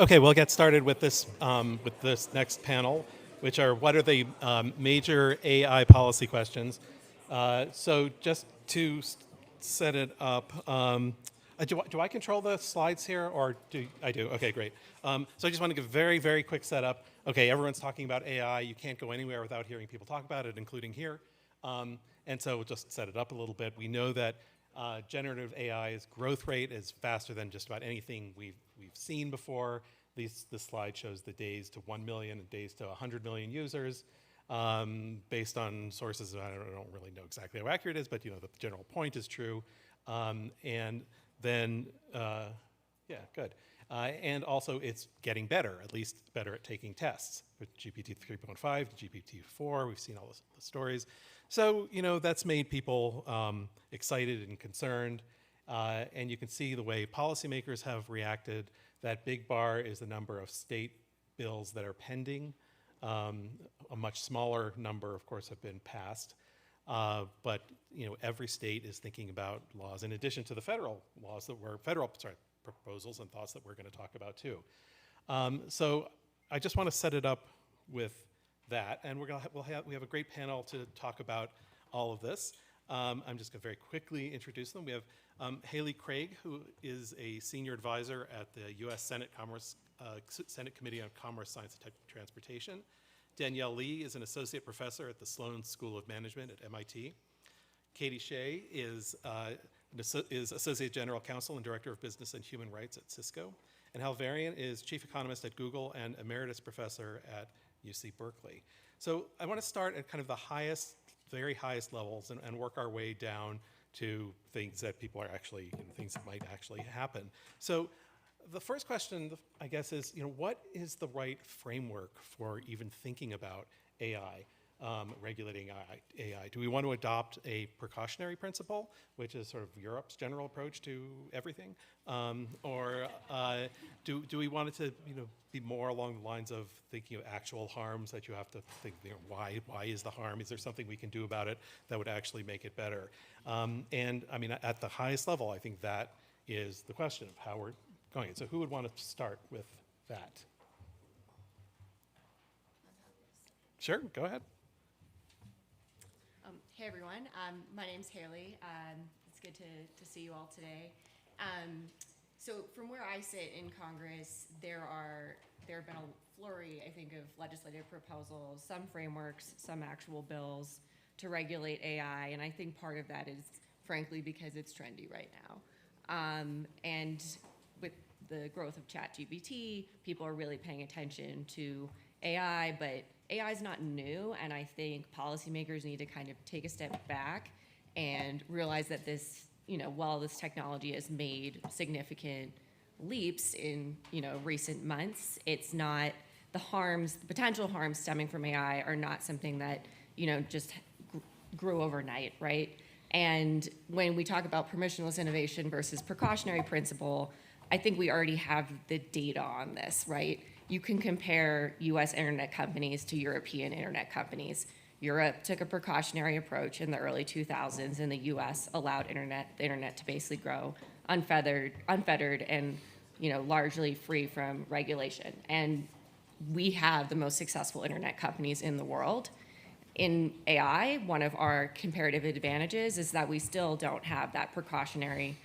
Okay, we'll get started with this next panel, which are what are the major AI policy questions. So just to set it up, do I control the slides here, or do I do? Okay, great. So I just want to give a very, very quick setup. Okay, everyone's talking about AI. You can't go anywhere without hearing people talk about it, including here. And so we'll just set it up a little bit. We know that generative AI's growth rate is faster than just about anything we've seen before. This slide shows the days to 1 million and days to 100 million users based on sources. I don't really know exactly how accurate it is, but you know that the general point is true. And then, yeah, good. And also it's getting better, at least better at taking tests. With GPT 3.5 to GPT 4, we've seen all the stories. So, you know, that's made people excited and concerned. And you can see the way policymakers have reacted. That big bar is the number of state bills that are pending. A much smaller number, of course, have been passed. But you know, every state is thinking about laws in addition to the federal laws that were proposals and thoughts that we're going to talk about too. So I just want to set it up with that, and we have a great panel to talk about all of this. I'm just going to very quickly introduce them. We have Halie Craig, who is a senior advisor at the U.S. Senate Committee on Commerce, Science, and Transportation. Danielle Lee is an associate professor at the Sloan School of Management at MIT. Shay is associate general counsel and director of business and human rights at Cisco. And Varian is chief economist at Google and emeritus professor at UC Berkeley. So I want to start at kind of the very highest levels and work our way down to things that people are actually, things that might actually happen. So the first question, I guess, is, what is the right framework for even thinking about AI, regulating AI? Do we want to adopt a precautionary principle, which is sort of Europe's general approach to everything? Or do we want it to be more along the lines of thinking of actual harms that you have to think, why is the harm? Is there something we can do about it that would actually make it better? And I mean, at the highest level, I think that is the question of how we're going. So who would want to start with that? Sure, go ahead. Hey everyone, my name's Halie. It's good to see you all today. So from where I sit in Congress, there have been a flurry, I think, of legislative proposals, some frameworks, some actual bills to regulate AI, and I think part of that is, frankly, because it's trendy right now. And with the growth of ChatGPT, people are really paying attention to AI, but AI is not new, and I think policymakers need to kind of take a step back and realize that this, while this technology has made significant leaps in, recent months, it's not the potential harms stemming from AI are not something that, just grew overnight, right? And when we talk about permissionless innovation versus precautionary principle, I think we already have the data on this, right? You can compare US internet companies to European internet companies. Europe took a precautionary approach in the early 2000s, and the US allowed the internet to basically grow unfettered and largely free from regulation. And we have the most successful internet companies in the world. In AI, one of our comparative advantages is that we still don't have that precautionary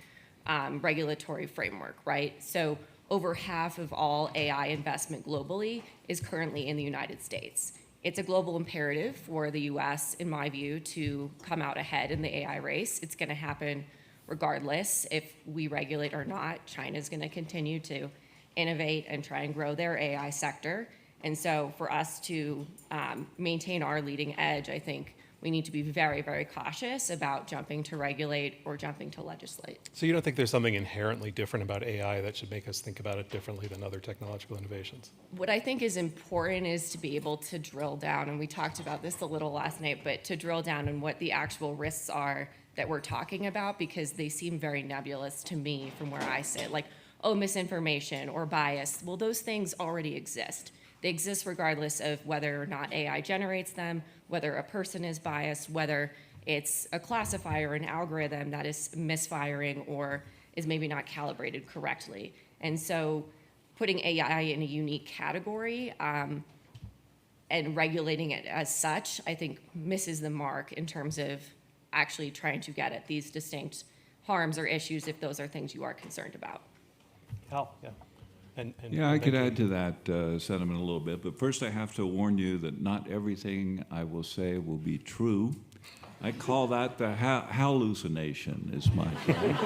regulatory framework, right? So over half of all AI investment globally is currently in the United States. It's a global imperative for the US, in my view, to come out ahead in the AI race. It's gonna happen regardless if we regulate or not. China's gonna continue to innovate and try and grow their AI sector. And so for us to maintain our leading edge, I think we need to be very, very cautious about jumping to regulate or jumping to legislate. So you don't think there's something inherently different about AI that should make us think about it differently than other technological innovations? What I think is important is to be able to drill down, and we talked about this a little last night, but to drill down on what the actual risks are that we're talking about, because they seem very nebulous to me from where I sit. Like, misinformation or bias. Well, those things already exist. They exist regardless of whether or not AI generates them, whether a person is biased, whether it's a classifier, an algorithm that is misfiring or is maybe not calibrated correctly. And so putting AI in a unique category and regulating it as such, I think misses the mark in terms of actually trying to get at these distinct harms or issues if those are things you are concerned about. Hal, yeah. Yeah, I could add to that sentiment a little bit, but first I have to warn you that not everything I will say will be true. I call that the hallucination is my term.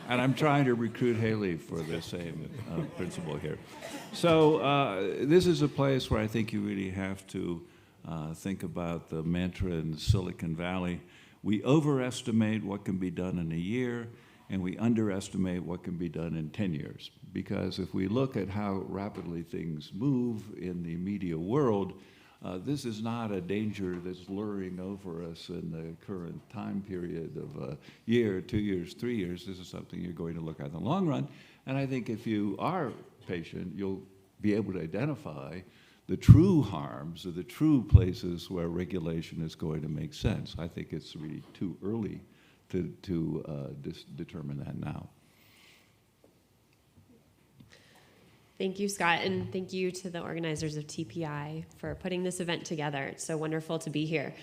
And I'm trying to recruit Halie for the same principle here. So this is a place where I think you really have to think about the mantra in Silicon Valley. We overestimate what can be done in a year, and we underestimate what can be done in 10 years. Because if we look at how rapidly things move in the media world, this is not a danger that's luring over us in the current time period of a year, 2 years, 3 years. This is something you're going to look at in the long run. And I think if you are patient, you'll be able to identify the true harms or the true places where regulation is going to make sense. I think it's really too early to determine that now. Thank you, Scott, and thank you to the organizers of TPI for putting this event together. It's so wonderful to be here.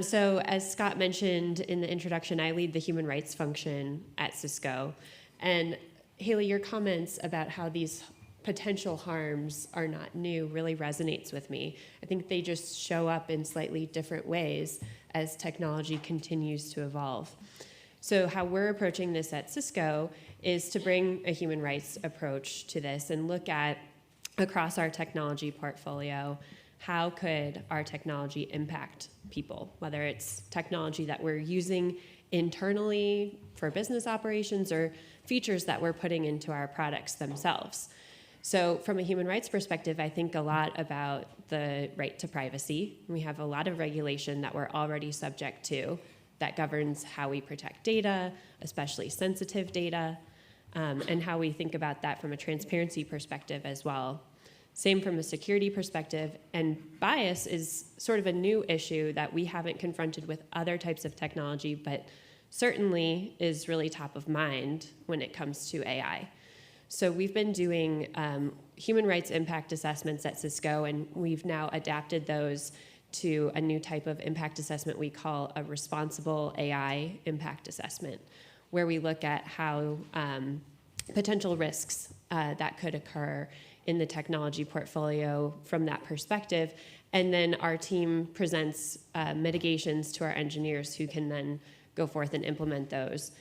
So as Scott mentioned in the introduction, I lead the human rights function at Cisco. And Halie, your comments about how these potential harms are not new really resonates with me. I think they just show up in slightly different ways as technology continues to evolve. So how we're approaching this at Cisco is to bring a human rights approach to this and look at, across our technology portfolio, how could our technology impact people, whether it's technology that we're using internally for business operations or features that we're putting into our products themselves. So from a human rights perspective, I think a lot about the right to privacy. We have a lot of regulation that we're already subject to that governs how we protect data, especially sensitive data, and how we think about that from a transparency perspective as well. Same from a security perspective, and bias is sort of a new issue that we haven't confronted with other types of technology, but certainly is really top of mind when it comes to AI. So we've been doing human rights impact assessments at Cisco, and we've now adapted those to a new type of impact assessment we call a responsible AI impact assessment, where we look at how potential risks that could occur in the technology portfolio from that perspective. And then our team presents mitigations to our engineers who can then go forth and implement those.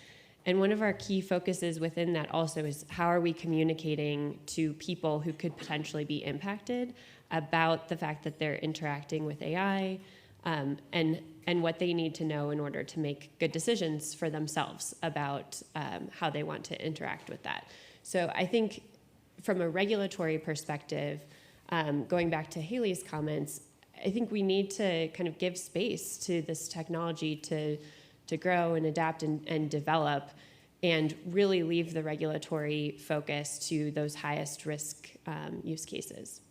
And one of our key focuses within that also is how are we communicating to people who could potentially be impacted about the fact that they're interacting with AI and what they need to know in order to make good decisions for themselves about how they want to interact with that. So I think from a regulatory perspective, going back to Halie's comments, I think we need to kind of give space to this technology to grow and adapt and develop, and really leave the regulatory focus to those highest risk use cases.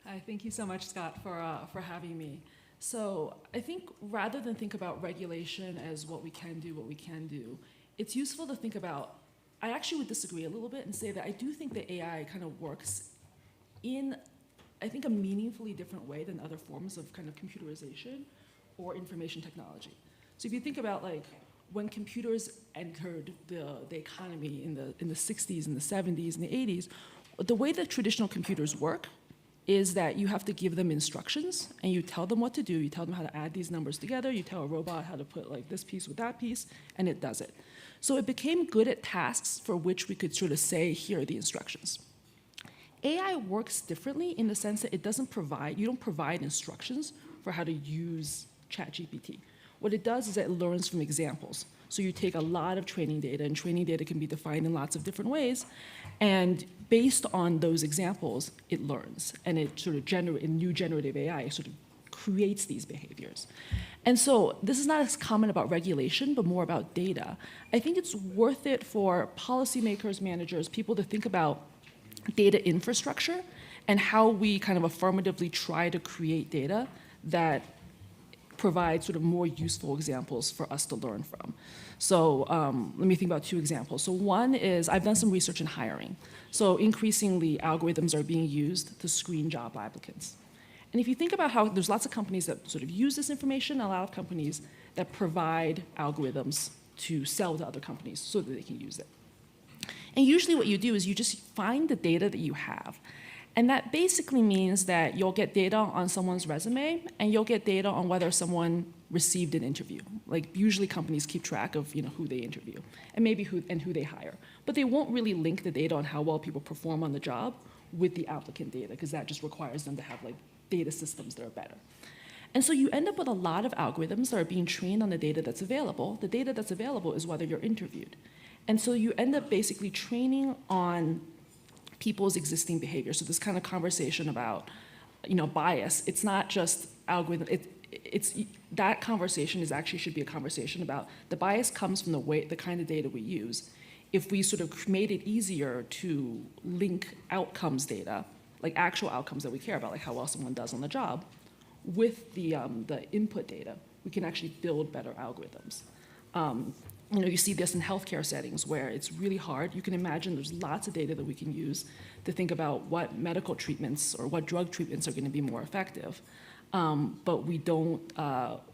Hi, thank you so much, Scott, for having me. So I think rather than think about regulation as what we can do, it's useful to think about, I actually would disagree a little bit and say that I do think that AI kind of works in, I think, a meaningfully different way than other forms of kind of computerization or information technology. So if you think about like when computers entered the economy in the 60s and the 70s and the 80s, the way that traditional computers work is that you have to give them instructions and you tell them what to do, you tell them how to add these numbers together, you tell a robot how to put like this piece with that piece, and it does it. So it became good at tasks for which we could sort of say, here are the instructions. AI works differently in the sense that it doesn't provide, you don't provide instructions for how to use ChatGPT. What it does is it learns from examples. So you take a lot of training data, and training data can be defined in lots of different ways, and based on those examples, it learns, and it sort of in new generative AI sort of creates these behaviors. And so this is not as common about regulation, but more about data. I think it's worth it for policymakers, managers, people to think about data infrastructure and how we kind of affirmatively try to create data that provide sort of more useful examples for us to learn from. So let me think about 2 examples. So one is I've done some research in hiring. So increasingly, algorithms are being used to screen job applicants. And if you think about how there's lots of companies that sort of use this information, a lot of companies that provide algorithms to sell to other companies so that they can use it. And usually what you do is you just find the data that you have. And that basically means that you'll get data on someone's resume and you'll get data on whether someone received an interview. Like usually companies keep track of who they interview and maybe who they hire. But they won't really link the data on how well people perform on the job with the applicant data because that just requires them to have like data systems that are better. And so you end up with a lot of algorithms that are being trained on the data that's available. The data that's available is whether you're interviewed. And so you end up basically training on people's existing behavior. So this kind of conversation about, bias, it's not just algorithm, that conversation should be a conversation about the bias comes from the kind of data we use. If we sort of made it easier to link outcomes data, like actual outcomes that we care about, like how well someone does on the job, with the input data, we can actually build better algorithms. You see this in healthcare settings where it's really hard. You can imagine there's lots of data that we can use to think about what medical treatments or what drug treatments are going to be more effective. But we don't,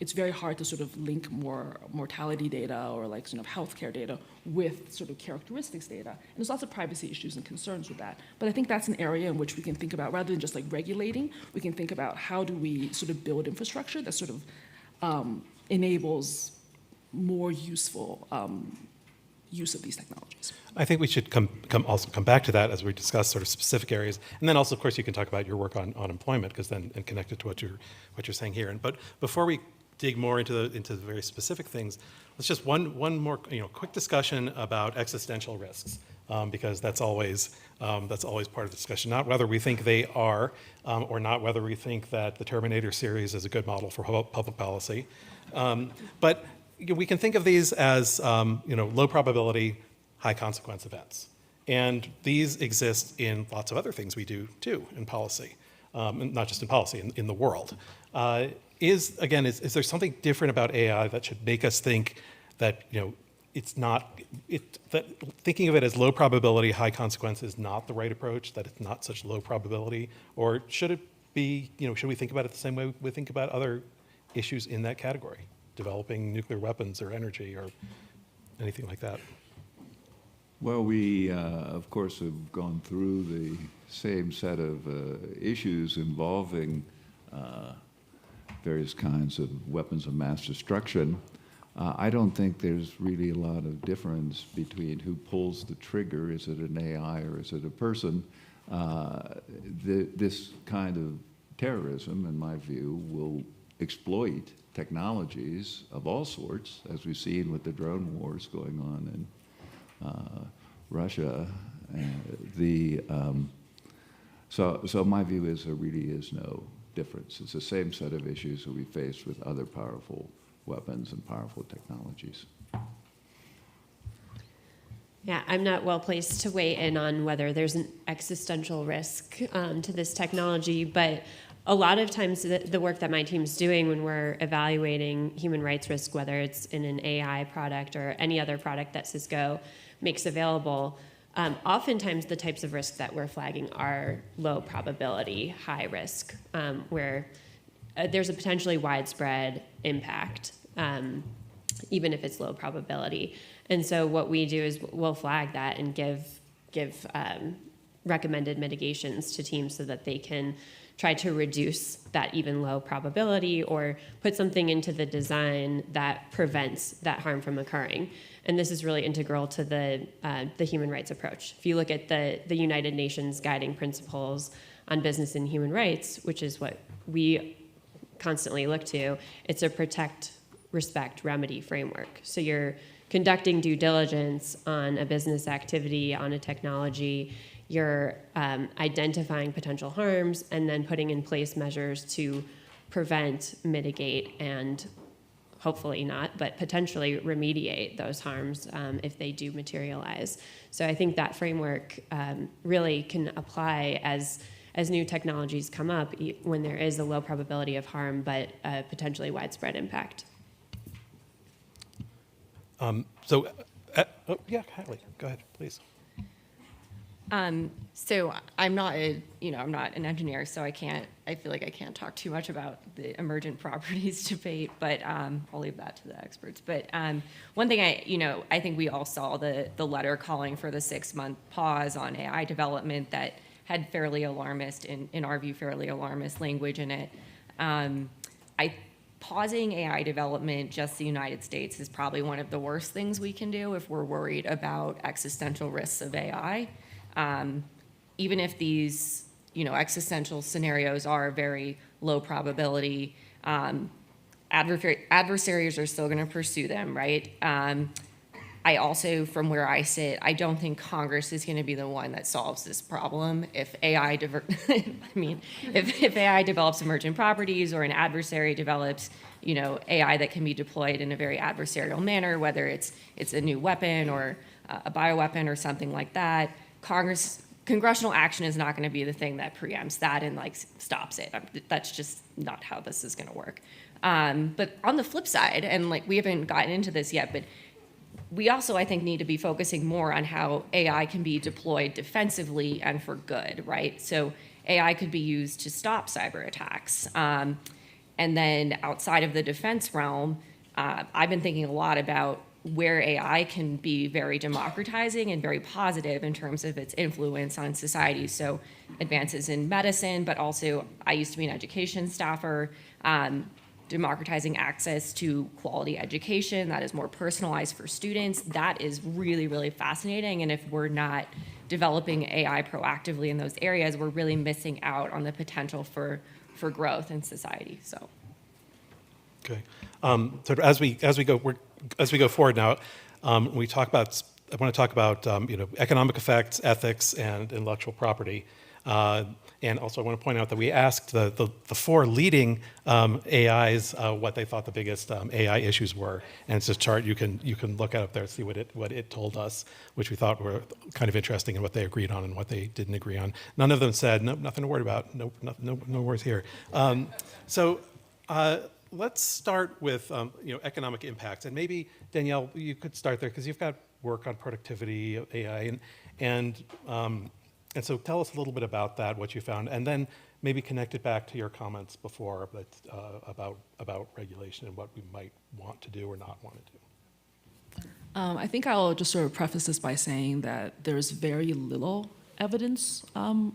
it's very hard to sort of link more mortality data or like sort of healthcare data with sort of characteristics data. And there's lots of privacy issues and concerns with that. But I think that's an area in which we can think about, rather than just like regulating, we can think about how do we sort of build infrastructure that sort of enables more useful use of these technologies. I think we should also come back to that as we discuss sort of specific areas, and then also, of course, you can talk about your work on employment, because then and connect it to what you're saying here. But before we dig more into the very specific things, let's just one more quick discussion about existential risks, because that's always part of the discussion. Not whether we think they are, or not whether we think that the Terminator series is a good model for public policy, but we can think of these as low probability, high consequence events. And these exist in lots of other things we do too in policy, not just in policy, in the world. Is there something different about AI that should make us think that that thinking of it as low probability, high consequence is not the right approach, that it's not such low probability? Or should it be, should we think about it the same way we think about other issues in that category? Developing nuclear weapons or energy or anything like that? Well, we, of course, have gone through the same set of issues involving various kinds of weapons of mass destruction. I don't think there's really a lot of difference between who pulls the trigger. Is it an AI or is it a person? This kind of terrorism, in my view, will exploit technologies of all sorts, as we've seen with the drone wars going on in Russia. So my view is there really is no difference. It's the same set of issues that we face with other powerful weapons and powerful technologies. Yeah, I'm not well placed to weigh in on whether there's an existential risk to this technology, but a lot of times the work that my team's doing when we're evaluating human rights risk, whether it's in an AI product or any other product that Cisco makes available, oftentimes the types of risks that we're flagging are low probability, high risk, where there's a potentially widespread impact, even if it's low probability. And so what we do is we'll flag that and give recommended mitigations to teams so that they can try to reduce that even low probability or put something into the design that prevents that harm from occurring. And this is really integral to the human rights approach. If you look at the United Nations guiding principles on business and human rights, which is what we constantly look to, it's a protect, respect, remedy framework. So you're conducting due diligence on a business activity, on a technology, you're identifying potential harms and then putting in place measures to prevent, mitigate, and hopefully not, but potentially remediate those harms if they do materialize. So I think that framework really can apply as as new technologies come up when there is a low probability of harm but potentially widespread impact. Yeah, Halie, go ahead, please. So I'm not I'm not an engineer, so I feel like I can't talk too much about the emergent properties debate, but I'll leave that to the experts. But one thing I think we all saw the letter calling for the 6-month pause on AI development that had fairly alarmist, in our view, fairly alarmist language in it. Pausing AI development, just the United States, is probably one of the worst things we can do if we're worried about existential risks of AI. Even if these, existential scenarios are very low probability, adversaries are still going to pursue them, right? I also, from where I sit, I don't think Congress is going to be the one that solves this problem. If AI, if AI develops emergent properties, or an adversary develops, AI that can be deployed in a very adversarial manner, whether it's a new weapon or a bioweapon or something like that, congressional action is not going to be the thing that preempts that and stops it. That's just not how this is going to work. But on the flip side, and we haven't gotten into this yet, but we also, I think, need to be focusing more on how AI can be deployed defensively and for good, right? So AI could be used to stop cyber attacks. And then outside of the defense realm, I've been thinking a lot about where AI can be very democratizing and very positive in terms of its influence on society. So advances in medicine, but also I used to be an education staffer, democratizing access to quality education that is more personalized for students. That is really, really fascinating. And if we're not developing AI proactively in those areas, we're really missing out on the potential for growth in society. So. Okay. So as we go forward now, I want to talk about economic effects, ethics, and intellectual property. And also I want to point out that we asked the 4 leading AIs what they thought the biggest AI issues were. And it's a chart you can look at up there and see what it told us, which we thought were kind of interesting, and what they agreed on and what they didn't agree on. None of them said, no, nothing to worry about. No worries here. Let's start with economic impacts. And maybe, Danielle, you could start there, because you've got work on productivity, AI, and so tell us a little bit about that, what you found, and then maybe connect it back to your comments before about regulation and what we might want to do or not want to do. I think I'll just sort of preface this by saying that there's very little evidence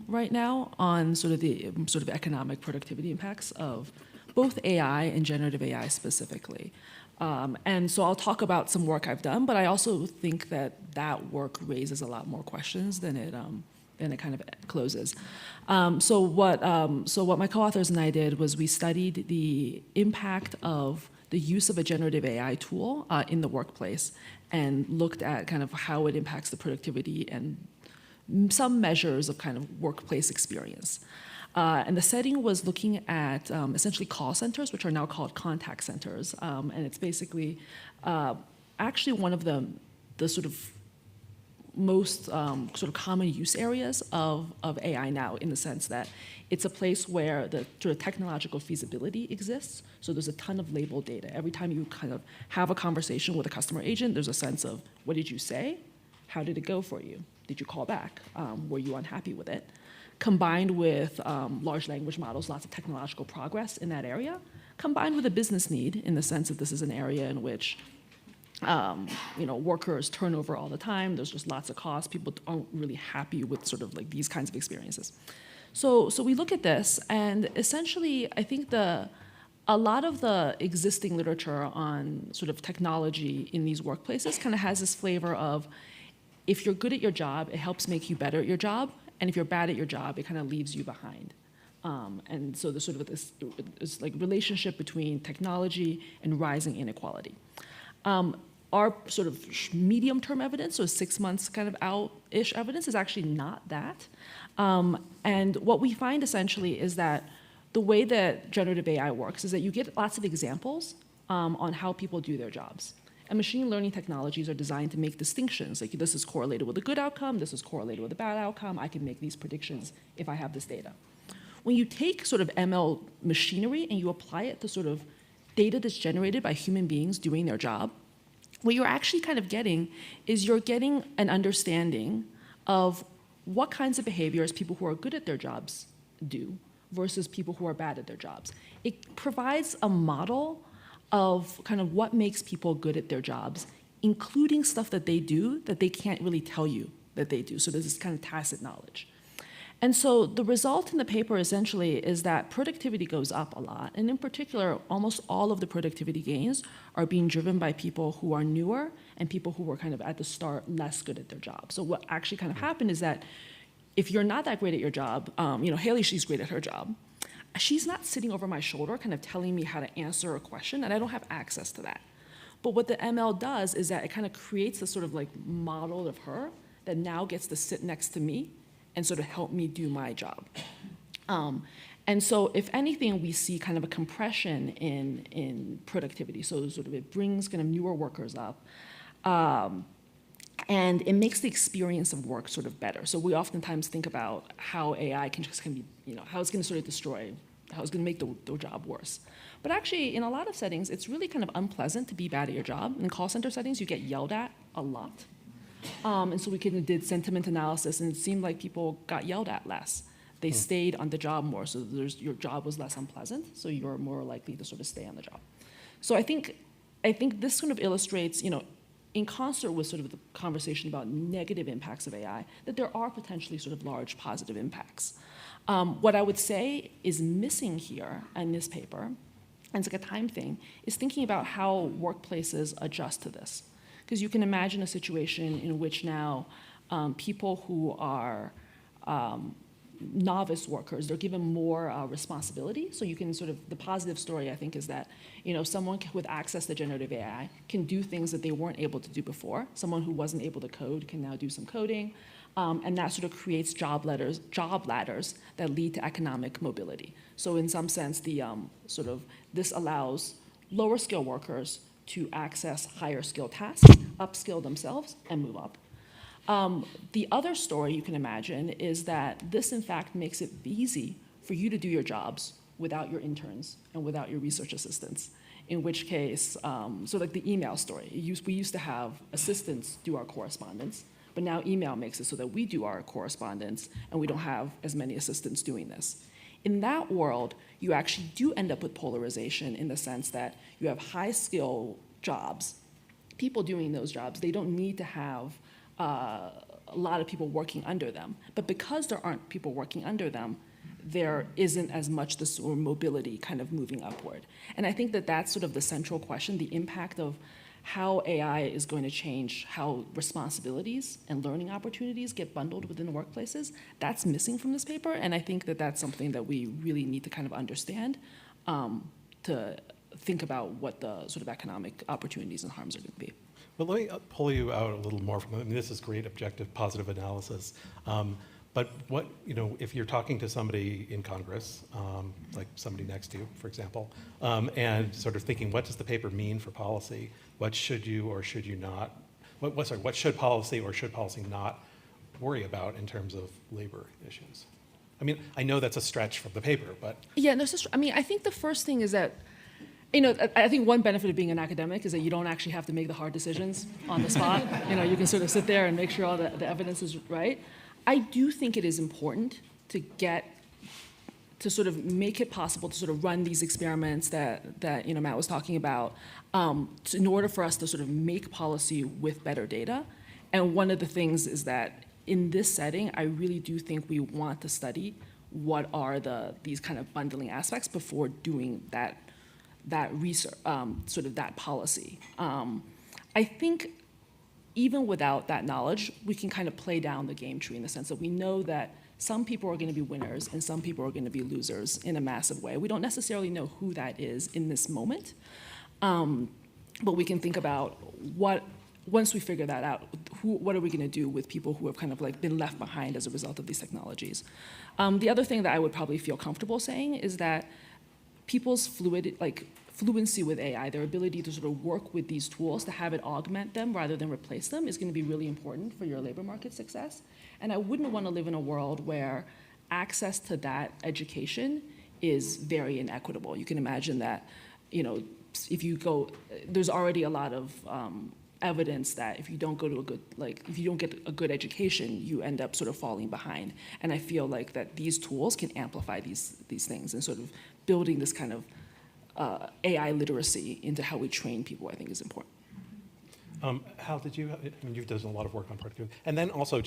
right now on sort of economic productivity impacts of both AI and generative AI specifically. And so I'll talk about some work I've done, but I also think that work raises a lot more questions than it kind of closes. So what my co-authors and I did was we studied the impact of the use of a generative AI tool in the workplace, and looked at kind of how it impacts the productivity and some measures of kind of workplace experience. And the setting was looking at essentially call centers, which are now called contact centers. And it's basically actually one of the sort of most sort of common use areas of AI now, in the sense that it's a place where the sort of technological feasibility exists. So there's a ton of labeled data. Every time you kind of have a conversation with a customer agent, there's a sense of, what did you say? How did it go for you? Did you call back? Were you unhappy with it? Combined with large language models, lots of technological progress in that area, combined with a business need, in the sense that this is an area in which workers turn over all the time. There's just lots of costs. People aren't really happy with sort of like these kinds of experiences. So we look at this, and essentially, I think a lot of the existing literature on sort of technology in these workplaces kind of has this flavor of, if you're good at your job, it helps make you better at your job, and if you're bad at your job, it kind of leaves you behind. And so there's sort of this like relationship between technology and rising inequality. Our sort of medium-term evidence, so 6 months kind of out-ish evidence, is actually not that. And what we find essentially is that the way that generative AI works is that you get lots of examples on how people do their jobs. And machine learning technologies are designed to make distinctions, like this is correlated with a good outcome, this is correlated with a bad outcome, I can make these predictions if I have this data. when you take sort of ML machinery and you apply it to sort of data that's generated by human beings doing their job, what you're actually kind of getting is you're getting an understanding of what kinds of behaviors people who are good at their jobs do versus people who are bad at their jobs. It provides a model of kind of what makes people good at their jobs, including stuff that they do that they can't really tell you that they do. So there's this kind of tacit knowledge. And so the result in the paper essentially is that productivity goes up a lot. And in particular, almost all of the productivity gains are being driven by people who are newer and people who were kind of at the start less good at their job. So what actually kind of happened is that if you're not that great at your job, Halie, she's great at her job. She's not sitting over my shoulder kind of telling me how to answer a question, and I don't have access to that. But what the ML does is that it kind of creates this sort of like model of her that now gets to sit next to me and sort of help me do my job. And so if anything, we see kind of a compression in productivity. So sort of it brings kind of newer workers up. And it makes the experience of work sort of better. So we oftentimes think about how AI can be, how it's going to sort of destroy, how it's going to make the job worse. But actually, in a lot of settings, it's really kind of unpleasant to be bad at your job. In call center settings, you get yelled at a lot. And so we did sentiment analysis, and it seemed like people got yelled at less. They stayed on the job more, so your job was less unpleasant, so you're more likely to sort of stay on the job. So I think this sort of illustrates, in concert with sort of the conversation about negative impacts of AI, that there are potentially sort of large positive impacts. What I would say is missing here in this paper, and it's like a time thing, is thinking about how workplaces adjust to this. Because you can imagine a situation in which now people who are novice workers, they're given more responsibility. So you can sort of, the positive story I think is that, someone with access to generative AI can do things that they weren't able to do before. Someone who wasn't able to code can now do some coding. And that sort of creates job ladders that lead to economic mobility. So in some sense, this allows lower skill workers to access higher skill tasks, upskill themselves, and move up. The other story you can imagine is that this, in fact, makes it easy for you to do your jobs without your interns and without your research assistants, in which case, so like the email story, we used to have assistants do our correspondence, but now email makes it so that we do our correspondence and we don't have as many assistants doing this. In that world, you actually do end up with polarization in the sense that you have high skill jobs. People doing those jobs, they don't need to have a lot of people working under them. But because there aren't people working under them, there isn't as much this sort of mobility kind of moving upward. And I think that that's sort of the central question, the impact of how AI is going to change how responsibilities and learning opportunities get bundled within workplaces. That's missing from this paper, and I think that that's something that we really need to kind of understand to think about what the sort of economic opportunities and harms are going to be. But let me pull you out a little more from, this is great objective positive analysis. But what, if you're talking to somebody in Congress, like somebody next to you, for example, and sort of thinking, what does the paper mean for policy? What should you or should you not, what should policy or should policy not worry about in terms of labor issues? I mean, I know that's a stretch from the paper, but. Yeah, no, I think the first thing is that, I think one benefit of being an academic is that you don't actually have to make the hard decisions on the spot. You can sort of sit there and make sure all the evidence is right. I do think it is important to sort of make it possible to sort of run these experiments that Matt was talking about in order for us to sort of make policy with better data. And one of the things is that in this setting, I really do think we want to study what are these kind of bundling aspects before doing that research, sort of that policy. I think even without that knowledge, we can kind of play down the game tree in the sense that we know that some people are going to be winners and some people are going to be losers in a massive way. We don't necessarily know who that is in this moment, but we can think about once we figure that out, what are we going to do with people who have kind of like been left behind as a result of these technologies? The other thing that I would probably feel comfortable saying is that people's fluency with AI, their ability to sort of work with these tools to have it augment them rather than replace them is going to be really important for your labor market success. And I wouldn't want to live in a world where access to that education is very inequitable. You can imagine that, if you go, there's already a lot of evidence that if you don't go to if you don't get a good education, you end up sort of falling behind. And I feel like that these tools can amplify these things, and sort of building this kind of AI literacy into how we train people, I think, is important. Hal, you've done a lot of work on productivity. And then also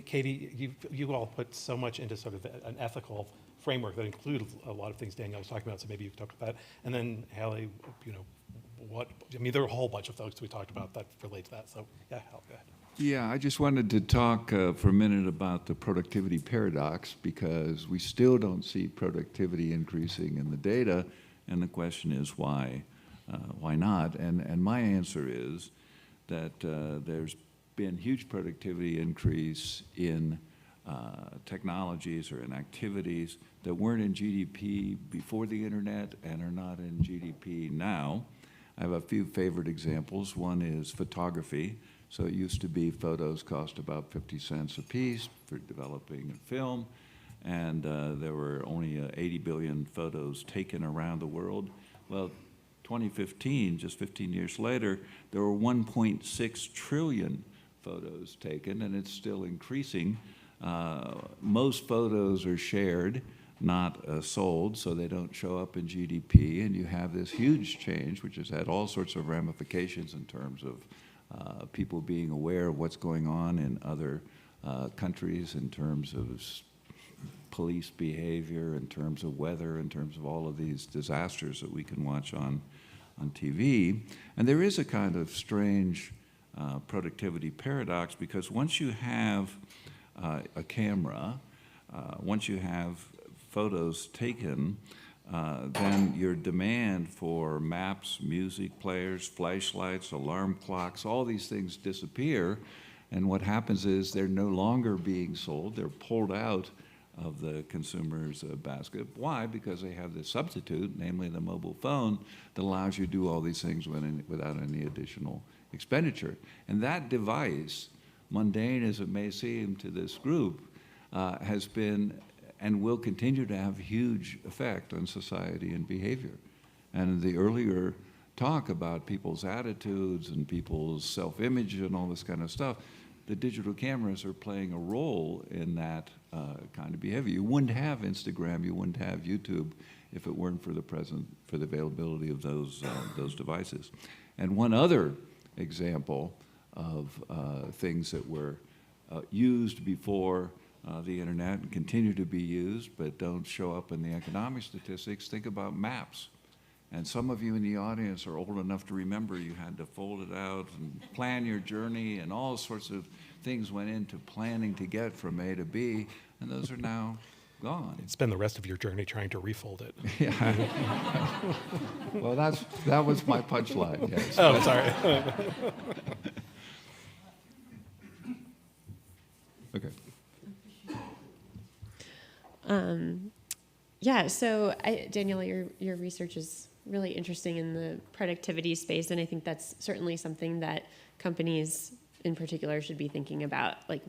Katie, you all put so much into sort of an ethical framework that includes a lot of things Danielle was talking about, so maybe you could talk about that. And then Halie, there are a whole bunch of folks we talked about that relate to that. So yeah, Hal, go ahead. Yeah, I just wanted to talk for a minute about the productivity paradox, because we still don't see productivity increasing in the data, and the question is why? Why not? And my answer is that there's been huge productivity increase in technologies or in activities that weren't in GDP before the internet and are not in GDP now. I have a few favorite examples. One is photography. So it used to be photos cost about 50 cents a piece for developing a film, and there were only 80 billion photos taken around the world. Well, 2015, just 15 years later, there were 1.6 trillion photos taken, and it's still increasing. Most photos are shared, not sold, so they don't show up in GDP, and you have this huge change, which has had all sorts of ramifications in terms of people being aware of what's going on in other countries, in terms of police behavior, in terms of weather, in terms of all of these disasters that we can watch on TV. And there is a kind of strange productivity paradox, because once you have a camera, once you have photos taken, then your demand for maps, music players, flashlights, alarm clocks, all these things disappear. And what happens is they're no longer being sold. They're pulled out of the consumer's basket. Why? Because they have this substitute, namely the mobile phone, that allows you to do all these things without any additional expenditure. And that device, mundane as it may seem to this group, has been and will continue to have a huge effect on society and behavior. And the earlier talk about people's attitudes and people's self-image and all this kind of stuff, the digital cameras are playing a role in that kind of behavior. You wouldn't have Instagram, you wouldn't have YouTube if it weren't for the availability of those devices. And one other example of things that were used before the internet and continue to be used but don't show up in the economic statistics, think about maps. And some of you in the audience are old enough to remember you had to fold it out and plan your journey, and all sorts of things went into planning to get from A to B, and those are now gone. Spend the rest of your journey trying to refold it. Yeah. Well, that was my punchline, yes. Oh, sorry. Okay. Yeah, so Danielle, your research is really interesting in the productivity space, and I think that's certainly something that companies in particular should be thinking about. Like,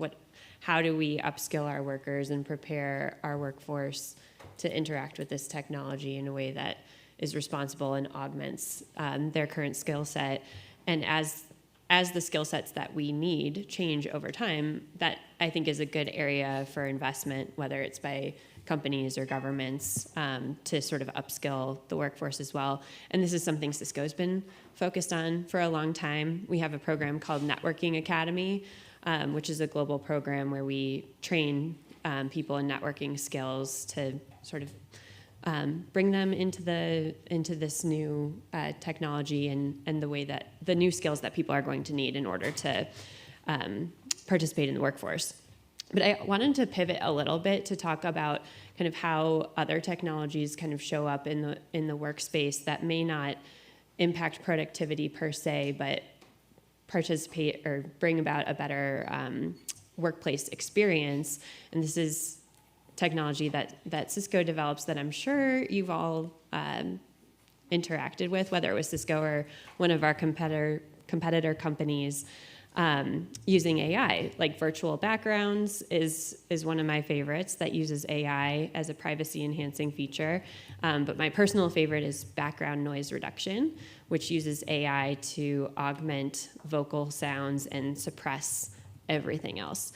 how do we upskill our workers and prepare our workforce to interact with this technology in a way that is responsible and augments their current skill set? And as the skill sets that we need change over time, that I think is a good area for investment, whether it's by companies or governments, to sort of upskill the workforce as well. And this is something Cisco's been focused on for a long time. We have a program called Networking Academy, which is a global program where we train people in networking skills to sort of bring them into this new technology and the way that the new skills that people are going to need in order to participate in the workforce. But I wanted to pivot a little bit to talk about kind of how other technologies kind of show up in the workspace that may not impact productivity per se, but participate or bring about a better workplace experience. And this is technology that Cisco develops that I'm sure you've all interacted with, whether it was Cisco or one of our competitor companies. using AI. Like virtual backgrounds is one of my favorites that uses AI as a privacy-enhancing feature. But my personal favorite is background noise reduction, which uses AI to augment vocal sounds and suppress everything else.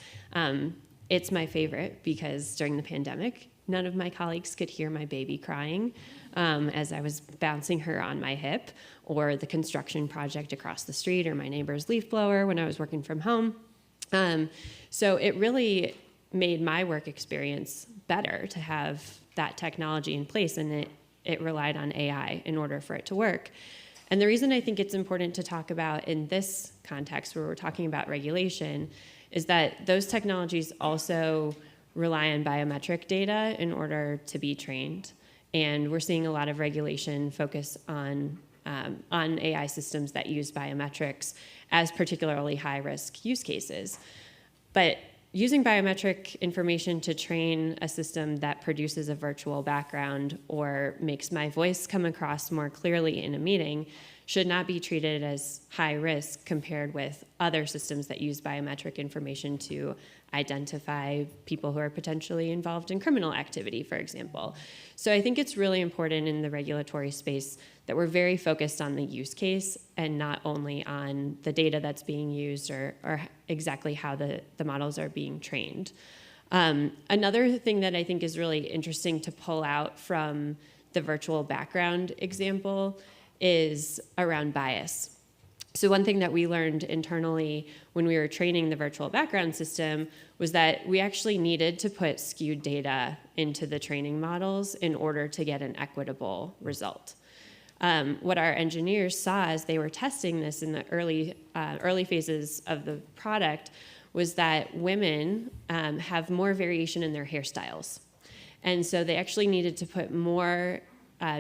It's my favorite because during the pandemic, none of my colleagues could hear my baby crying as I was bouncing her on my hip, or the construction project across the street, or my neighbor's leaf blower when I was working from home. So it really made my work experience better to have that technology in place, and it relied on AI in order for it to work. And the reason I think it's important to talk about in this context where we're talking about regulation is that those technologies also rely on biometric data in order to be trained. And we're seeing a lot of regulation focus on AI systems that use biometrics as particularly high-risk use cases. But using biometric information to train a system that produces a virtual background or makes my voice come across more clearly in a meeting should not be treated as high risk compared with other systems that use biometric information to identify people who are potentially involved in criminal activity, for example. So I think it's really important in the regulatory space that we're very focused on the use case and not only on the data that's being used or exactly how the models are being trained. Another thing that I think is really interesting to pull out from the virtual background example is around bias. So one thing that we learned internally when we were training the virtual background system was that we actually needed to put skewed data into the training models in order to get an equitable result. What our engineers saw as they were testing this in the early phases of the product was that women have more variation in their hairstyles. And so they actually needed to put more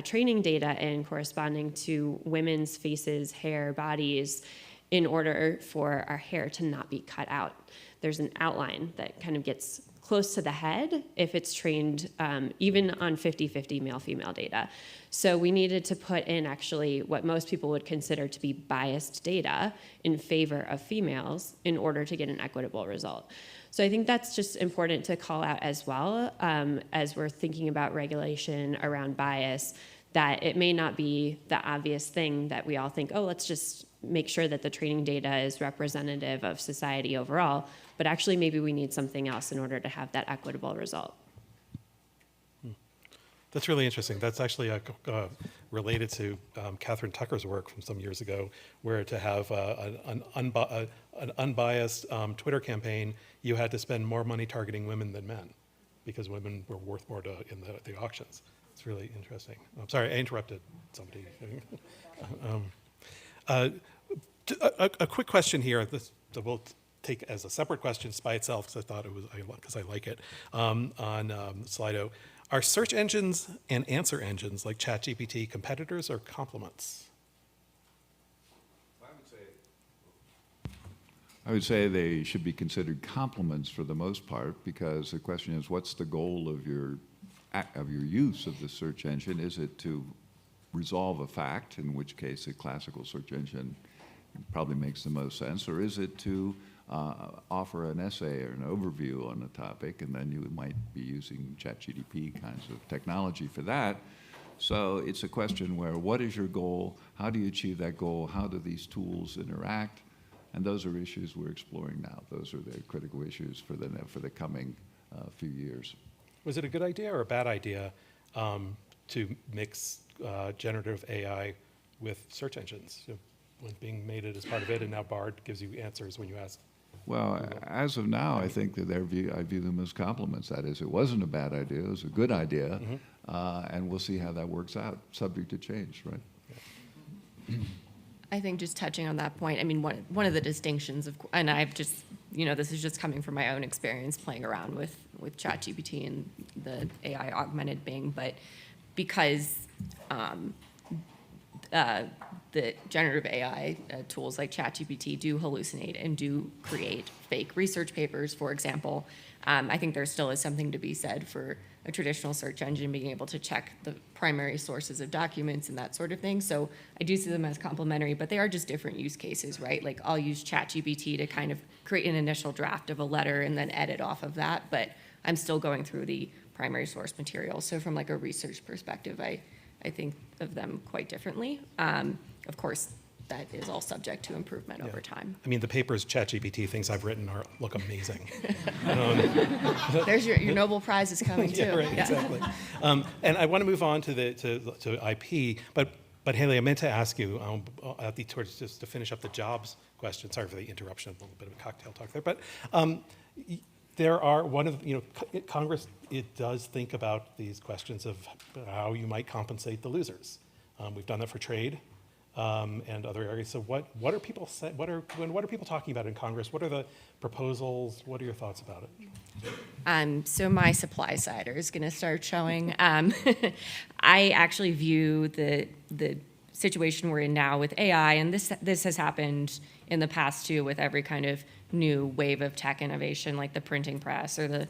training data in corresponding to women's faces, hair, bodies, in order for our hair to not be cut out. There's an outline that kind of gets close to the head if it's trained even on 50-50 male-female data. So we needed to put in actually what most people would consider to be biased data in favor of females in order to get an equitable result. So I think that's just important to call out as well as we're thinking about regulation around bias, that it may not be the obvious thing that we all think, oh, let's just make sure that the training data is representative of society overall, but actually maybe we need something else in order to have that equitable result. That's really interesting. That's actually related to Catherine Tucker's work from some years ago, where to have an unbiased Twitter campaign, you had to spend more money targeting women than men because women were worth more in the auctions. It's really interesting. I'm sorry, I interrupted somebody. A quick question here. This we'll take as a separate question by itself because I thought it was because I like it on Slido. Are search engines and answer engines like ChatGPT competitors or complements? I would say they should be considered complements for the most part, because the question is, what's the goal of your use of the search engine? Is it to resolve a fact, in which case a classical search engine probably makes the most sense, or is it to offer an essay or an overview on a topic, and then you might be using ChatGPT kinds of technology for that. So it's a question where, what is your goal? How do you achieve that goal? How do these tools interact? And those are issues we're exploring now. Those are the critical issues for the coming few years. Was it a good idea or a bad idea to mix generative AI with search engines? When being made it as part of it, and now Bard gives you answers when you ask. Well, as of now, I think that I view them as complements. That is, it wasn't a bad idea, it was a good idea, and we'll see how that works out, subject to change, right? Yeah. I think just touching on that point, I mean, one of the distinctions of, and I've just, this is just coming from my own experience playing around with ChatGPT and the AI augmented Bing, but because the generative AI tools like ChatGPT do hallucinate and do create fake research papers, for example. I think there still is something to be said for a traditional search engine being able to check the primary sources of documents and that sort of thing. So I do see them as complementary, but they are just different use cases, right? Like I'll use ChatGPT to kind of create an initial draft of a letter and then edit off of that, but I'm still going through the primary source material. So from like a research perspective, I think of them quite differently. Of course, that is all subject to improvement over time. I mean, the papers ChatGPT things I've written look amazing. There's your Nobel Prize is coming too. Yeah, right, exactly. And I want to move on to IP, but Halie, I meant to ask you at the towards just to finish up the jobs question. Sorry for the interruption, a little bit of a cocktail talk there, but there are Congress, it does think about these questions of how you might compensate the losers. We've done that for trade. And other areas. So what are people what are people talking about in Congress? What are the proposals? What are your thoughts about it? So my supply sider is going to start showing. I actually view the situation we're in now with AI, and this has happened in the past too with every kind of new wave of tech innovation, like the printing press or the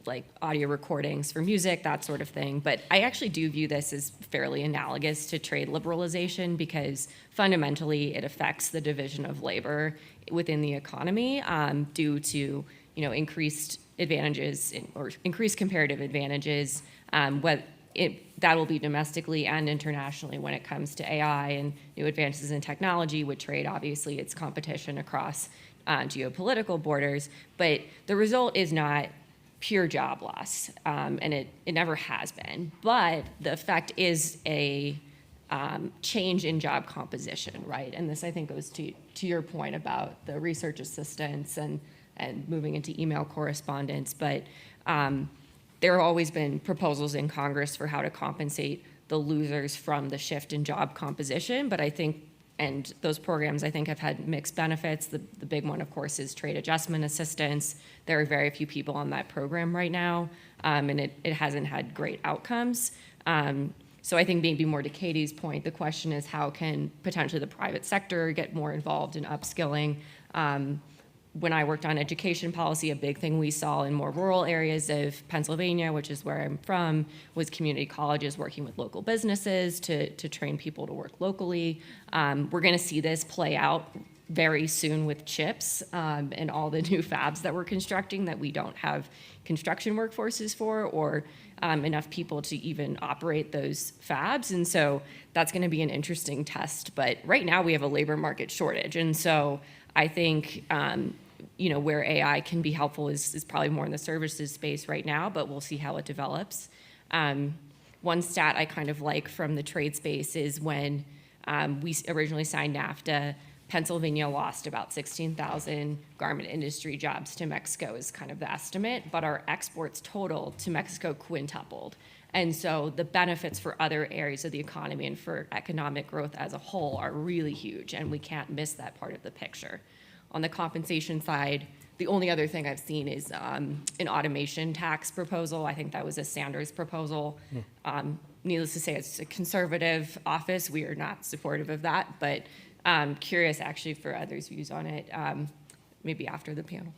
like audio recordings for music, that sort of thing. But I actually do view this as fairly analogous to trade liberalization because fundamentally it affects the division of labor within the economy due to increased advantages or increased comparative advantages. That will be domestically and internationally when it comes to AI and new advances in technology. With trade, obviously, it's competition across geopolitical borders. But the result is not pure job loss, and it never has been. But the effect is a change in job composition, right? And this, I think, goes to your point about the research assistants and moving into email correspondence. But there have always been proposals in Congress for how to compensate the losers from the shift in job composition. But I think, and those programs, I think, have had mixed benefits. The big one, of course, is trade adjustment assistance. There are very few people on that program right now, and it hasn't had great outcomes. So I think maybe more to Katie's point, the question is how can potentially the private sector get more involved in upskilling? When I worked on education policy, a big thing we saw in more rural areas of Pennsylvania, which is where I'm from, was community colleges working with local businesses to train people to work locally. We're going to see this play out very soon with chips and all the new fabs that we're constructing that we don't have construction workforces for or enough people to even operate those fabs. And so that's going to be an interesting test. But right now we have a labor market shortage. And so I think where AI can be helpful is probably more in the services space right now, but we'll see how it develops. One stat I kind of like from the trade space is when we originally signed NAFTA, Pennsylvania lost about 16,000 garment industry jobs to Mexico is kind of the estimate, but our exports total to Mexico quintupled. And so the benefits for other areas of the economy and for economic growth as a whole are really huge, and we can't miss that part of the picture. On the compensation side, the only other thing I've seen is an automation tax proposal. I think that was a Sanders proposal. Needless to say, it's a conservative office. We are not supportive of that, but curious actually for others' views on it, maybe after the panel.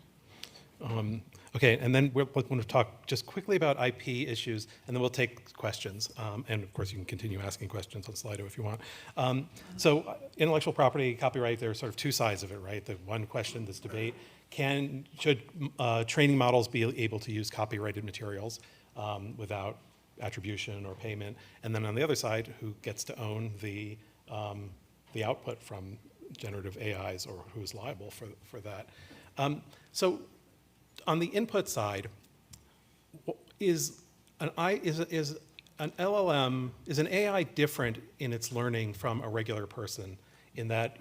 Okay, and then we're going to talk just quickly about IP issues, and then we'll take questions. And of course, you can continue asking questions on Slido if you want. So intellectual property, copyright, there are sort of two sides of it, right? The one question, this debate, should training models be able to use copyrighted materials without attribution or payment? And then on the other side, who gets to own the output from generative AIs or who's liable for that? So on the input side, is an LLM, is an AI different in its learning from a regular person in that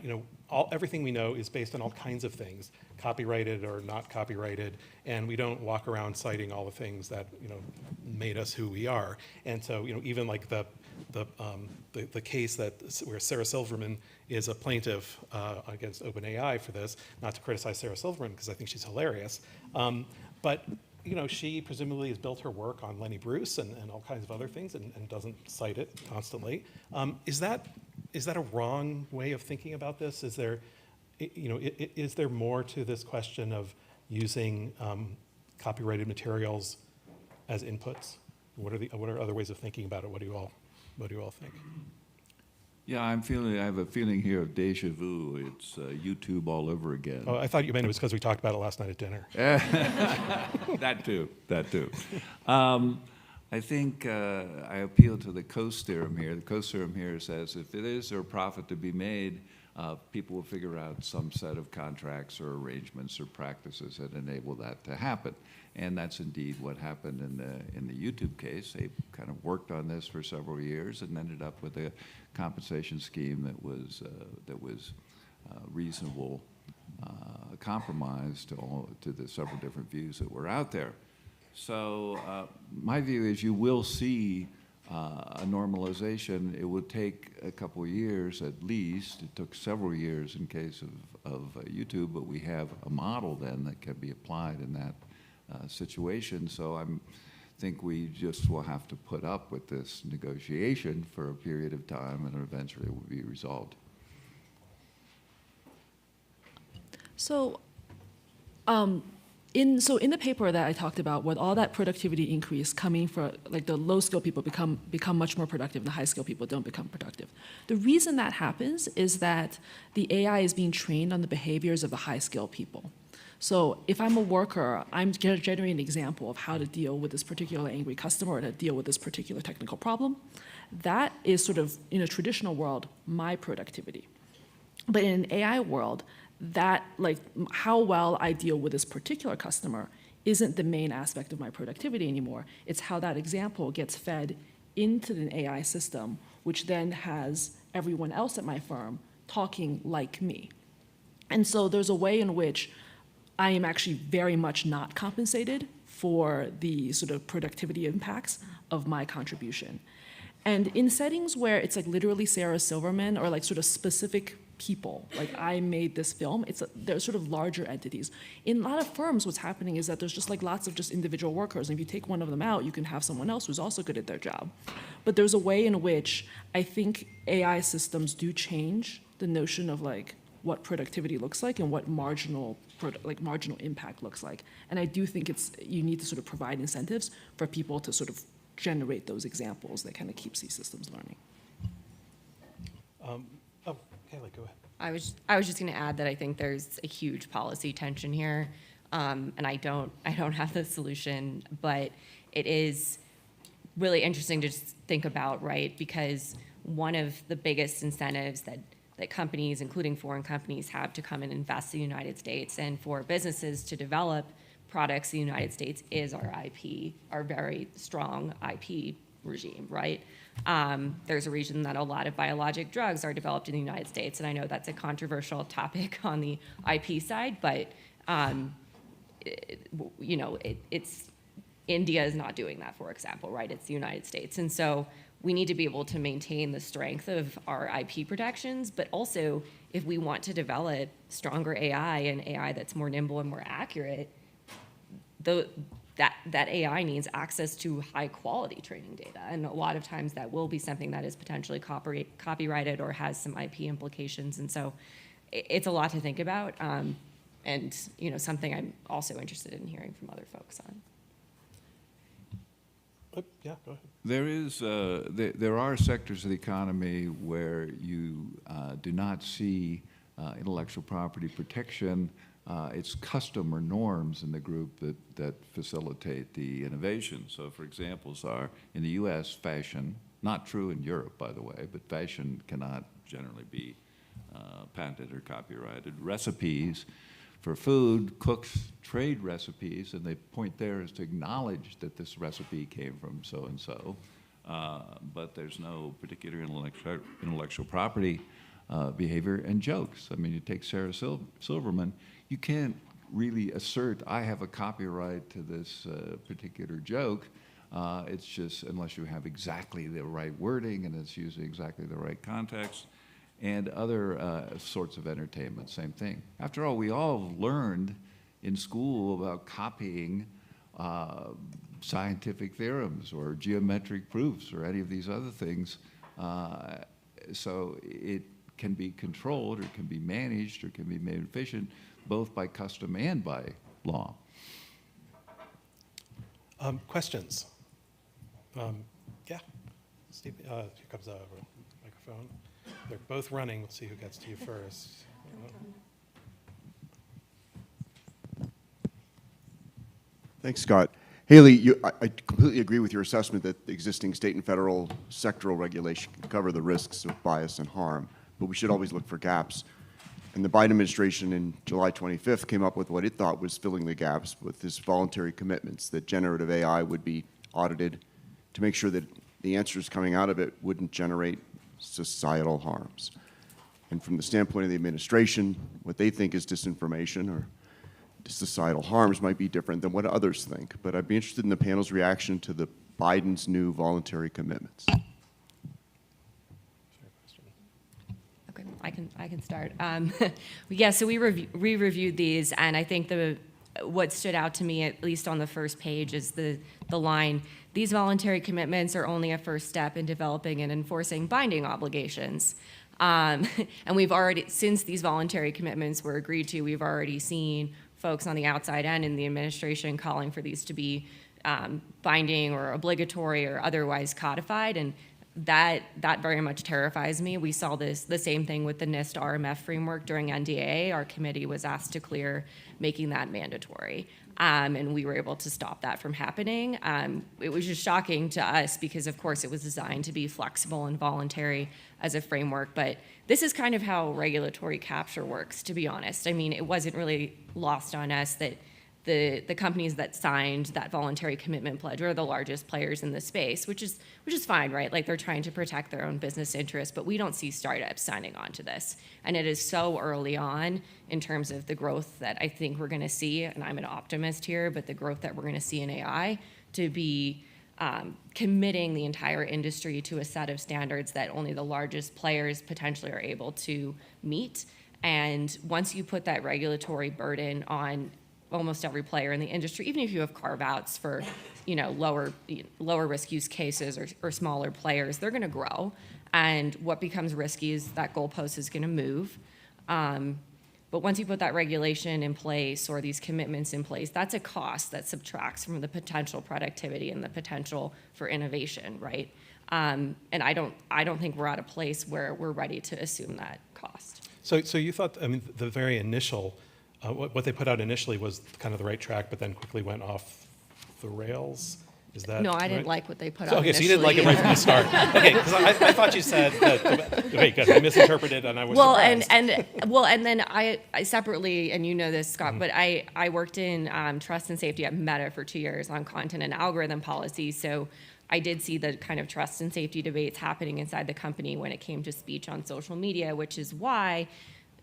everything we know is based on all kinds of things, copyrighted or not copyrighted, and we don't walk around citing all the things that made us who we are. And so even like the case where Sarah Silverman is a plaintiff against OpenAI for this, not to criticize Sarah Silverman because I think she's hilarious, but she presumably has built her work on Lenny Bruce and all kinds of other things and doesn't cite it constantly. Is that is that a wrong way of thinking about this? Is there, is there more to this question of using copyrighted materials as inputs? What are other ways of thinking about it? What do you all think? Yeah, I have a feeling here of deja vu. It's YouTube all over again. Oh, I thought you meant it was because we talked about it last night at dinner. That too. I think I appeal to the Coase theorem here. The Coase theorem here says if it is a profit to be made, people will figure out some set of contracts or arrangements or practices that enable that to happen. And that's indeed what happened in the YouTube case. They kind of worked on this for several years and ended up with a compensation scheme that was reasonable compromise to the several different views that were out there. So my view is you will see a normalization. It would take a couple of years at least. It took several years in case of YouTube, but we have a model then that can be applied in that situation. So I think we just will have to put up with this negotiation for a period of time, and eventually it will be resolved. So, in the paper that I talked about, with all that productivity increase coming for, like, the low-skill people become much more productive, and the high-skill people don't become productive. The reason that happens is that the AI is being trained on the behaviors of the high-skill people. So if I'm a worker, I'm generating an example of how to deal with this particular angry customer or to deal with this particular technical problem. That is sort of, in a traditional world, my productivity. But in an AI world, that, like, how well I deal with this particular customer isn't the main aspect of my productivity anymore. It's how that example gets fed into an AI system, which then has everyone else at my firm talking like me. And so there's a way in which I am actually very much not compensated for the sort of productivity impacts of my contribution. And in settings where it's like literally Sarah Silverman or like sort of specific people, like I made this film, they're sort of larger entities. In a lot of firms, what's happening is that there's just like lots of just individual workers. And if you take one of them out, you can have someone else who's also good at their job. But there's a way in which I think AI systems do change the notion of like what productivity looks like and what marginal impact looks like. And I do think you need to sort of provide incentives for people to sort of generate those examples that kind of keeps these systems learning. Halie, go ahead. I was just going to add that I think there's a huge policy tension here, and I don't have the solution, but it is really interesting to just think about, right? Because one of the biggest incentives that companies, including foreign companies, have to come and invest in the United States and for businesses to develop products in the United States is our IP, our very strong IP regime, right? There's a reason that a lot of biologic drugs are developed in the United States, and I know that's a controversial topic on the IP side, but it's India is not doing that, for example, right? It's the United States, and so we need to be able to maintain the strength of our IP protections, but also if we want to develop stronger AI and AI that's more nimble and more accurate, that AI needs access to high quality training data. And a lot of times that will be something that is potentially copyrighted or has some IP implications. And so it's a lot to think about. And something I'm also interested in hearing from other folks on. Yeah, go ahead. There are sectors of the economy where you do not see intellectual property protection. It's custom or norms in the group that facilitate the innovation. So, for examples are, in the U.S., fashion, not true in Europe, by the way, but fashion cannot generally be patented or copyrighted. Recipes for food, cooks trade recipes, and the point there is to acknowledge that this recipe came from so-and-so, but there's no particular intellectual property behavior. And jokes. I mean, you take Sarah Silverman, you can't really assert, I have a copyright to this particular joke. It's just, unless you have exactly the right wording and it's using exactly the right context. And other sorts of entertainment, same thing. After all, we all learned in school about copying scientific theorems or geometric proofs or any of these other things So it can be controlled, or can be managed, or can be made efficient, both by custom and by law. Questions? Yeah, Steve, here comes a microphone. They're both running. We'll see who gets to you first. Thanks, Scott. Halie, I completely agree with your assessment that the existing state and federal sectoral regulation can cover the risks of bias and harm, but we should always look for gaps. And the Biden administration in July 25th came up with what it thought was filling the gaps with this voluntary commitments that generative AI would be audited to make sure that the answers coming out of it wouldn't generate societal harms. And from the standpoint of the administration, what they think is disinformation or societal harms might be different than what others think. But I'd be interested in the panel's reaction to the Biden's new voluntary commitments. Okay, I can start. Yeah, so we reviewed these, and I think what stood out to me, at least on the first page, is the line, "These voluntary commitments are only a first step in developing and enforcing binding obligations." And we've already, since these voluntary commitments were agreed to, we've already seen folks on the outside end in the administration calling for these to be binding or obligatory or otherwise codified, and that very much terrifies me. We saw the same thing with the NIST RMF framework during NDAA. Our committee was asked to clear making that mandatory, and we were able to stop that from happening. It was just shocking to us because, of course, it was designed to be flexible and voluntary as a framework, but this is kind of how regulatory capture works, to be honest. I mean, it wasn't really lost on us that the companies that signed that voluntary commitment pledge are the largest players in the space, which is fine, right? Like, they're trying to protect their own business interests, but we don't see startups signing on to this. And it is so early on in terms of the growth that I think we're gonna see, and I'm an optimist here, but the growth that we're gonna see in AI to be committing the entire industry to a set of standards that only the largest players potentially are able to meet. And once you put that regulatory burden on almost every player in the industry, even if you have carve-outs for, lower risk use cases or smaller players, they're going to grow. And what becomes risky is that goalpost is going to move. But once you put that regulation in place or these commitments in place, that's a cost that subtracts from the potential productivity and the potential for innovation, right? And I don't think we're at a place where we're ready to assume that cost. So you thought, I mean, the very initial, what they put out initially was kind of the right track, but then quickly went off the rails? Is that No, I right? didn't like what they put So, out okay, so you initially. didn't like it right from the start. Okay, because I thought you said that. Okay, good. I misinterpreted, and I was surprised. And then I separately, and you know this, Scott, but I worked in trust and safety at Meta for 2 years on content and algorithm policy. So I did see the kind of trust and safety debates happening inside the company when it came to speech on social media, which is why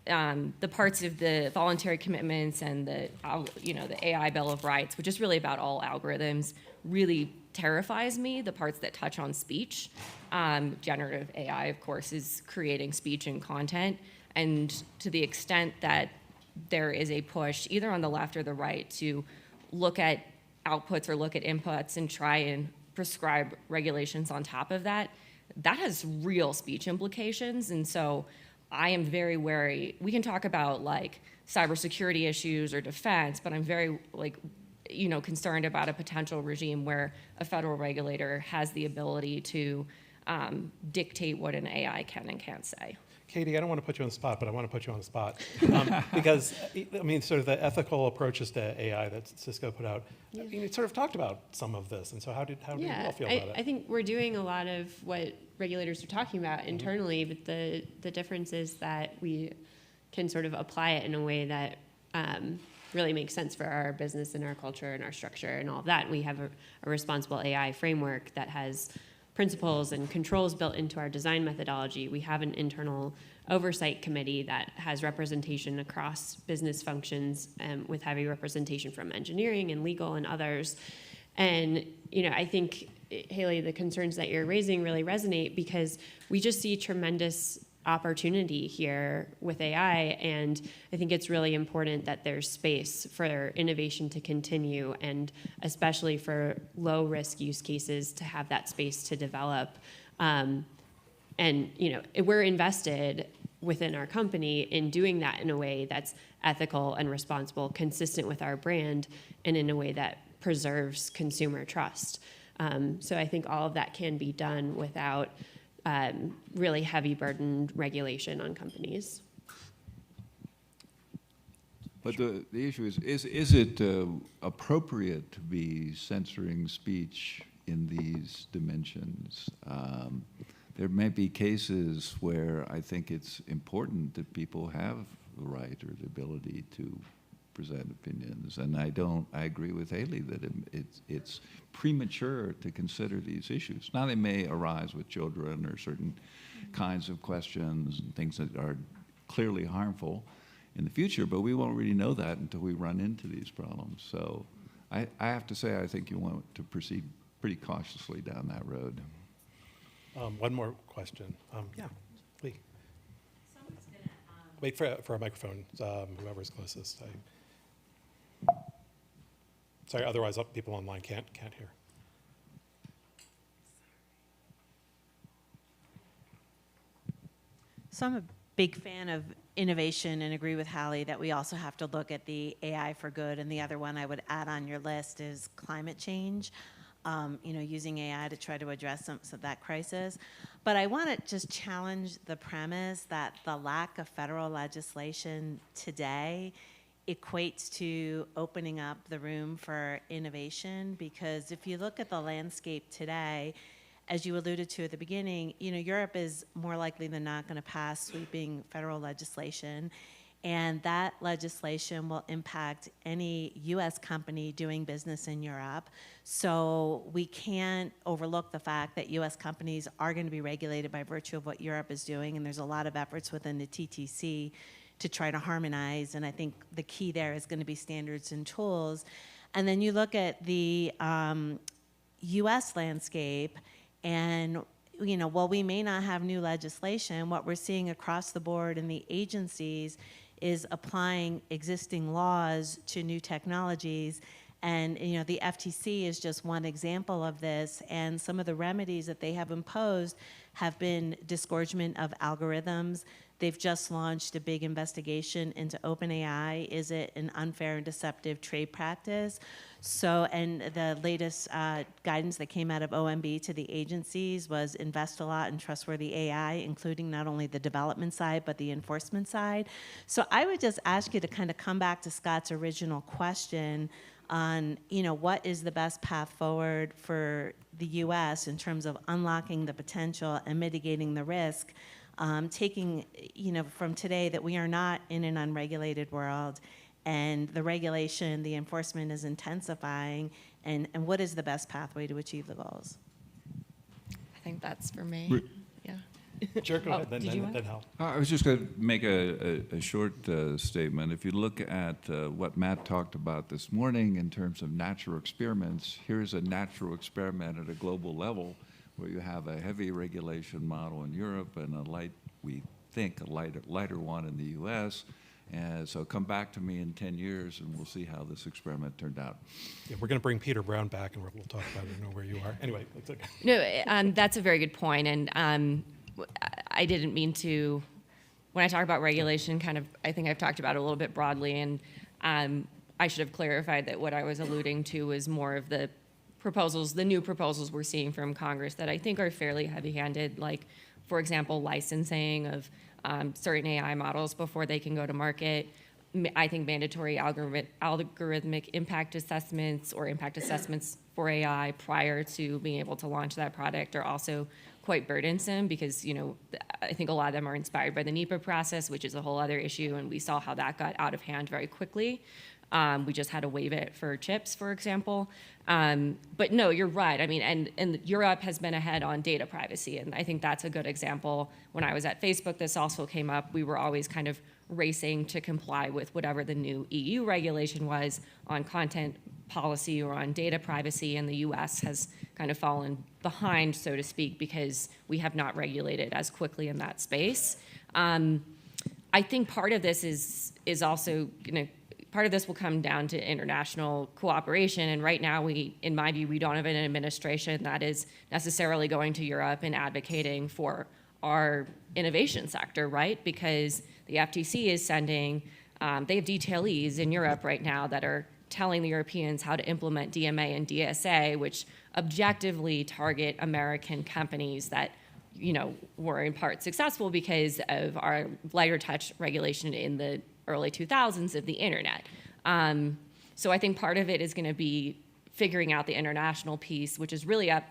the parts of the voluntary commitments and the AI Bill of Rights, which is really about all algorithms, really terrifies me. The parts that touch on speech, generative AI, of course, is creating speech and content, and to the extent that there is a push, either on the left or the right, to look at outputs or look at inputs and try and prescribe regulations on top of that, that has real speech implications, and so I am very wary. We can talk about like cybersecurity issues or defense, but I'm very concerned about a potential regime where a federal regulator has the ability to dictate what an AI can and can't say. Katie, I don't want to put you on the spot, but I want to put you on the spot because, I mean, sort of the ethical approaches to AI that Cisco put out, I mean, it sort of talked about some of this, and so how do you all feel about it? I think we're doing a lot of what regulators are talking about internally, but the difference is that we can sort of apply it in a way that really makes sense for our business and our culture and our structure and all of that. We have a responsible AI framework that has principles and controls built into our design methodology. We have an internal oversight committee that has representation across business functions with heavy representation from engineering and legal and others. And, I think, Halie, the concerns that you're raising really resonate because we just see tremendous opportunity here with AI, and I think it's really important that there's space for innovation to continue, and especially for low-risk use cases to have that space to develop. And we're invested within our company in doing that in a way that's ethical and responsible, consistent with our brand, and in a way that preserves consumer trust. So I think all of that can be done without really heavy burdened regulation on companies. But the issue is it appropriate to be censoring speech in these dimensions? There may be cases where I think it's important that people have the right or the ability to present opinions, and I agree with Halie that it's premature to consider these issues. Now they may arise with children or certain kinds of questions and things that are clearly harmful in the future, but we won't really know that until we run into these problems. So I have to say I think you want to proceed pretty cautiously down that road. One more question. Yeah, Lee. Wait for a microphone, whoever's closest. Sorry, otherwise people online can't hear. So I'm a big fan of innovation and agree with Halie that we also have to look at the AI for good. And the other one I would add on your list is climate change. Using AI to try to address some of that crisis. But I want to just challenge the premise that the lack of federal legislation today equates to opening up the room for innovation, because if you look at the landscape today, as you alluded to at the beginning, Europe is more likely than not going to pass sweeping federal legislation. And that legislation will impact any U.S. company doing business in Europe. So we can't overlook the fact that U.S. companies are going to be regulated by virtue of what Europe is doing. And there's a lot of efforts within the TTC to try to harmonize. And I think the key there is going to be standards and tools. And then you look at the U.S. landscape, and while we may not have new legislation, what we're seeing across the board in the agencies is applying existing laws to new technologies. And the FTC is just one example of this, and some of the remedies that they have imposed have been disgorgement of algorithms. They've just launched a big investigation into OpenAI. Is it an unfair and deceptive trade practice? So, and the latest guidance that came out of OMB to the agencies was invest a lot in trustworthy AI, including not only the development side, but the enforcement side. So I would just ask you to kind of come back to Scott's original question on, what is the best path forward for the U.S. in terms of unlocking the potential and mitigating the risk, taking, from today that we are not in an unregulated world, and the regulation, the enforcement is intensifying, and what is the best pathway to achieve the goals? I think that's for me. Yeah. Sure, go ahead, did you want? then Hal. I was just going to make a short statement. If you look at what Matt talked about this morning in terms of natural experiments, here's a natural experiment at a global level where you have a heavy regulation model in Europe and we think a lighter one in the U.S. And so come back to me in 10 years and we'll see how this experiment turned out. Yeah, we're going to bring Peter Brown back and we'll talk about it and know where you are. Anyway, it's okay. No, that's a very good point. And I didn't mean to, when I talk about regulation, I think I've talked about it a little bit broadly. And I should have clarified that what I was alluding to was more of the proposals, the new proposals we're seeing from Congress that I think are fairly heavy-handed, like, for example, licensing of certain AI models before they can go to market. I think mandatory algorithmic impact assessments or impact assessments for AI prior to being able to launch that product are also quite burdensome because, I think a lot of them are inspired by the NEPA process, which is a whole other issue, and we saw how that got out of hand very quickly. We just had to waive it for chips, for example. But no, you're right. I mean, and Europe has been ahead on data privacy, and I think that's a good example. When I was at Facebook, this also came up. We were always kind of racing to comply with whatever the new EU regulation was on content policy or on data privacy, and the US has kind of fallen behind, so to speak, because we have not regulated as quickly in that space. I think part of this is also, part of this will come down to international cooperation. And right now, in my view, we don't have an administration that is necessarily going to Europe and advocating for our innovation sector, right? Because the FTC is sending, they have detailees in Europe right now that are telling the Europeans how to implement DMA and DSA, which objectively target American companies that, you know, were in part successful because of our lighter touch regulation in the early 2000s of the internet. So I think part of it is going to be figuring out the international piece, which is really up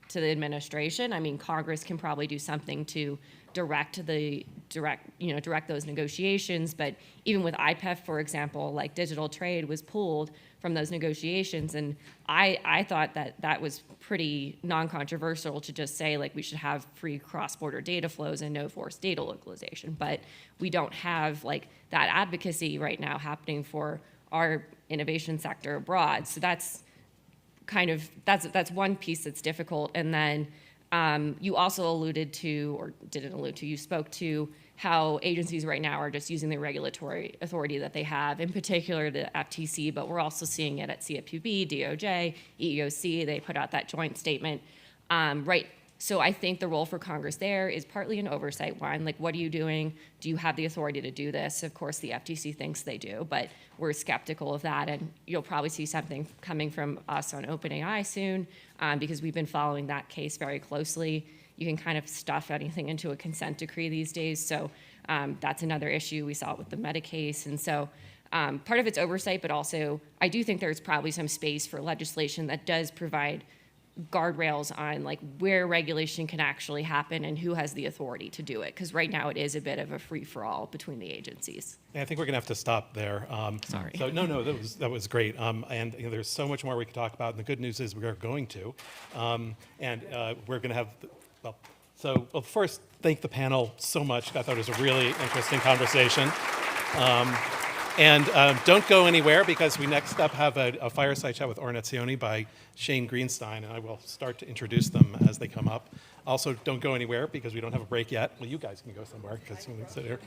to the administration. I mean, Congress can probably do something to direct those negotiations, but even with IPEF, for example, like digital trade was pulled from those negotiations, and I thought that was pretty non-controversial to just say, like, we should have free cross-border data flows and no forced data localization, but we don't have, like, that advocacy right now happening for our innovation sector abroad. So that's that's one piece that's difficult. And then you also alluded to, or didn't allude to, you spoke to how agencies right now are just using the regulatory authority that they have, in particular the FTC, but we're also seeing it at CFPB, DOJ, EEOC. They put out that joint statement. Right. So I think the role for Congress there is partly an oversight one. Like, what are you doing? Do you have the authority to do this? Of course, the FTC thinks they do, but we're skeptical of that. And you'll probably see something coming from us on OpenAI soon, because we've been following that case very closely. You can kind of stuff anything into a consent decree these days. So that's another issue. We saw it with the Meta case. And so part of it's oversight, but also I do think there's probably some space for legislation that does provide guardrails on, like, where regulation can actually happen and who has the authority to do it, because right now it is a bit of a free-for-all between the agencies. Yeah, I think we're going to have to stop there. Sorry. So no, that was great. And you know, there's so much more we could talk about. And the good news is we are going to, and we're going to have. Well, first, thank the panel so much. I thought it was a really interesting conversation. And don't go anywhere, because we next up have a fireside chat with Ornazioni by Shane Greenstein, and I will start to introduce them as they come up. Also, don't go anywhere, because we don't have a break yet. Well, you guys can go somewhere, because you can sit here.